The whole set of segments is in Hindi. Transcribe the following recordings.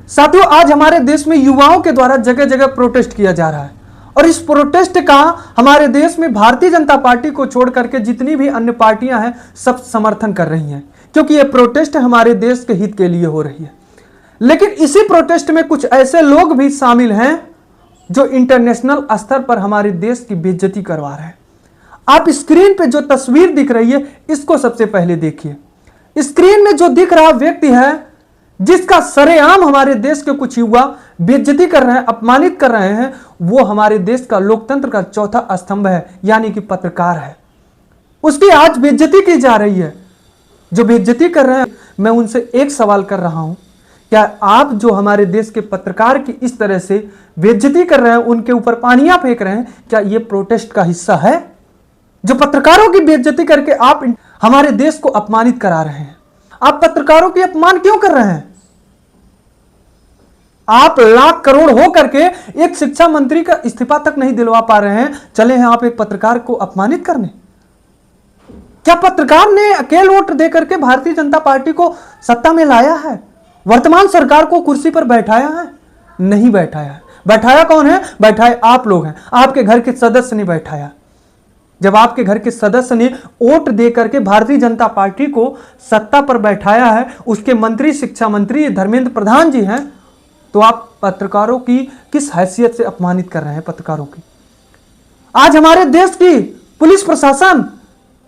साथियों, आज हमारे देश में युवाओं के द्वारा जगह जगह प्रोटेस्ट किया जा रहा है और इस प्रोटेस्ट का हमारे देश में भारतीय जनता पार्टी को छोड़ करके जितनी भी अन्य पार्टियां हैं सब समर्थन कर रही हैं, क्योंकि यह प्रोटेस्ट हमारे देश के हित के लिए हो रही है। लेकिन इसी प्रोटेस्ट में कुछ ऐसे लोग भी शामिल हैं जो इंटरनेशनल स्तर पर हमारे देश की बेइज्जती करवा रहे हैं। आप स्क्रीन पे जो तस्वीर दिख रही है इसको सबसे पहले देखिए। स्क्रीन में जो दिख रहा व्यक्ति है जिसका सरेआम हमारे देश के कुछ युवा बेइज्जती कर रहे हैं, अपमानित कर रहे हैं, वो हमारे देश का लोकतंत्र का चौथा स्तंभ है, यानी कि पत्रकार है। उसकी आज बेइज्जती की जा रही है। जो बेइज्जती कर रहे हैं, मैं उनसे एक सवाल कर रहा हूं, क्या आप जो हमारे देश के पत्रकार की इस तरह से बेइज्जती कर रहे हैं, उनके ऊपर पानियां फेंक रहे हैं, क्या यह प्रोटेस्ट का हिस्सा है? जो पत्रकारों की बेइज्जती करके आप हमारे देश को अपमानित करा रहे हैं, आप पत्रकारों की अपमान क्यों कर रहे हैं? आप लाख करोड़ हो करके एक शिक्षा मंत्री का इस्तीफा तक नहीं दिलवा पा रहे हैं, चले हैं आप एक पत्रकार को अपमानित करने। क्या पत्रकार ने अकेले वोट दे करके भारतीय जनता पार्टी को सत्ता में लाया है? वर्तमान सरकार को कुर्सी पर बैठाया है? नहीं बैठाया है। बैठाया कौन है? बैठाए आप लोग हैं। आपके घर के सदस्य ने बैठाया। जब आपके घर के सदस्य ने वोट दे करके भारतीय जनता पार्टी को सत्ता पर बैठाया है, उसके मंत्री, शिक्षा मंत्री धर्मेंद्र प्रधान जी हैं, तो आप पत्रकारों की किस हैसियत से अपमानित कर रहे हैं? पत्रकारों की आज हमारे देश की पुलिस प्रशासन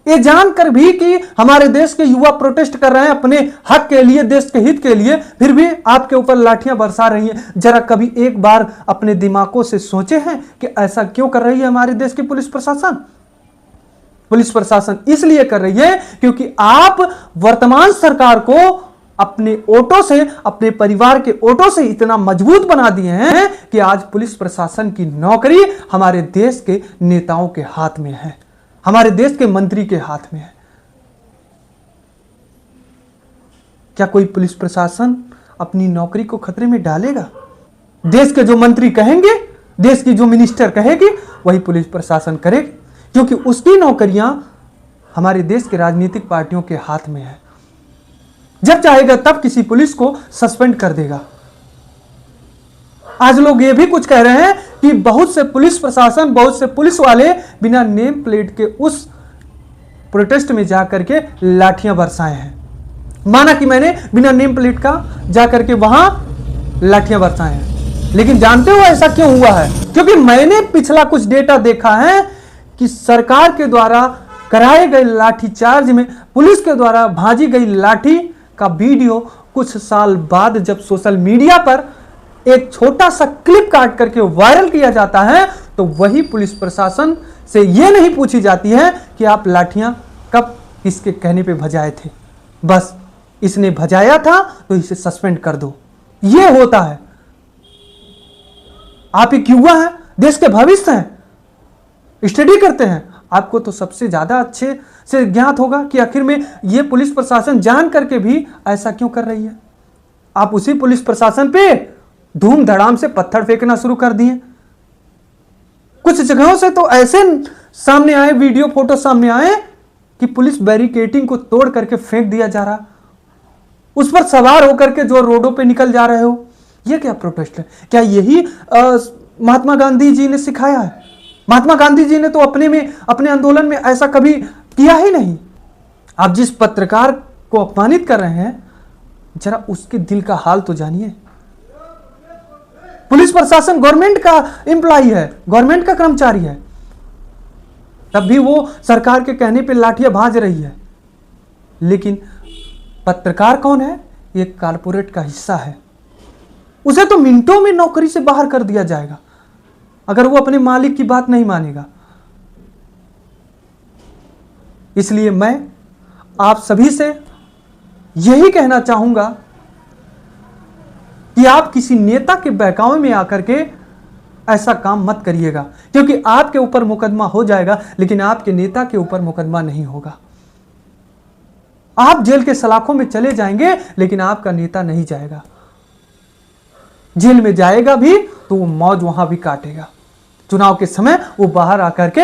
ये जानकर भी कि हमारे देश के युवा प्रोटेस्ट कर रहे हैं अपने हक के लिए, देश के हित के लिए, फिर भी आपके ऊपर लाठियां बरसा रही हैं। जरा कभी एक बार अपने दिमागों से सोचे हैं कि ऐसा क्यों कर रही है हमारे देश की पुलिस प्रशासन? पुलिस प्रशासन इसलिए कर रही है क्योंकि आप वर्तमान सरकार को अपने वोटों से, अपने परिवार के वोटों से इतना मजबूत बना दिए हैं कि आज पुलिस प्रशासन की नौकरी हमारे देश के नेताओं के हाथ में है, हमारे देश के मंत्री के हाथ में है। क्या कोई पुलिस प्रशासन अपनी नौकरी को खतरे में डालेगा? देश के जो मंत्री कहेंगे, देश की जो मिनिस्टर कहेगी, वही पुलिस प्रशासन करेगी, क्योंकि उसकी नौकरियां हमारे देश के राजनीतिक पार्टियों के हाथ में है। जब चाहेगा तब किसी पुलिस को सस्पेंड कर देगा। आज लोग ये भी कुछ कह रहे हैं कि बहुत से पुलिस प्रशासन, बहुत से पुलिस वाले बिना नेम प्लेट के उस प्रोटेस्ट में जाकर के लाठियां बरसाए हैं। माना कि मैंने बिना नेम प्लेट का जाकर के वहां लाठियां बरसाए हैं, लेकिन जानते हो ऐसा क्यों हुआ है? क्योंकि मैंने पिछला कुछ डेटा देखा है कि सरकार के द्वारा कराए गए लाठीचार्ज में पुलिस के द्वारा भाजी गई लाठी का वीडियो कुछ साल बाद जब सोशल मीडिया पर एक छोटा सा क्लिप काट करके वायरल किया जाता है, तो वही पुलिस प्रशासन से यह नहीं पूछी जाती है कि आप लाठियां कब किसके कहने पे भजाए थे, बस इसने भजाया था तो इसे सस्पेंड कर दो। यह होता है। आप एक युवा हैं, देश के भविष्य हैं, स्टडी करते हैं, आपको तो सबसे ज्यादा अच्छे से ज्ञात होगा कि आखिर में यह पुलिस प्रशासन जान करके भी ऐसा क्यों कर रही है। आप उसी पुलिस प्रशासन पे धूम धड़ाम से पत्थर फेंकना शुरू कर दिए। कुछ जगहों से तो ऐसे सामने आए, वीडियो फोटो सामने आए कि पुलिस बैरिकेडिंग को तोड़ करके फेंक दिया जा रहा, उस पर सवार होकर के जो रोडों पे निकल जा रहे हो। यह क्या प्रोटेस्ट है? क्या यही महात्मा गांधी जी ने सिखाया है? महात्मा गांधी जी ने तो अपने आंदोलन में ऐसा कभी किया ही नहीं। आप जिस पत्रकार को अपमानित कर रहे हैं, जरा उसके दिल का हाल तो जानिए। पुलिस प्रशासन गवर्नमेंट का एम्प्लॉय है, गवर्नमेंट का कर्मचारी है, तब भी वो सरकार के कहने पे लाठियां भाज रही है। लेकिन पत्रकार कौन है? ये कारपोरेट का हिस्सा है। उसे तो मिनटों में नौकरी से बाहर कर दिया जाएगा अगर वो अपने मालिक की बात नहीं मानेगा। इसलिए मैं आप सभी से यही कहना चाहूंगा कि आप किसी नेता के बहकावे में आकर के ऐसा काम मत करिएगा, क्योंकि आपके ऊपर मुकदमा हो जाएगा, लेकिन आपके नेता के ऊपर मुकदमा नहीं होगा। आप जेल के सलाखों में चले जाएंगे, लेकिन आपका नेता नहीं जाएगा। जेल में जाएगा भी तो वो मौज वहां भी काटेगा। चुनाव के समय वो बाहर आकर के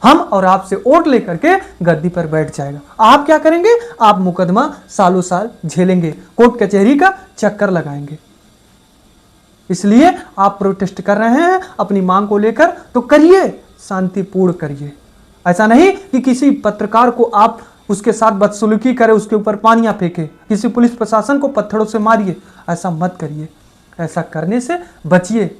हम और आपसे वोट लेकर के गद्दी पर बैठ जाएगा। आप क्या करेंगे? आप मुकदमा सालों साल झेलेंगे, कोर्ट कचहरी का चक्कर लगाएंगे। इसलिए आप प्रोटेस्ट कर रहे हैं अपनी मांग को लेकर, तो करिए, शांतिपूर्ण करिए। ऐसा नहीं कि किसी पत्रकार को आप उसके साथ बदसलूकी करें, उसके ऊपर पानियां फेंके, किसी पुलिस प्रशासन को पत्थरों से मारिए, ऐसा मत करिए। ऐसा करने से बचिए।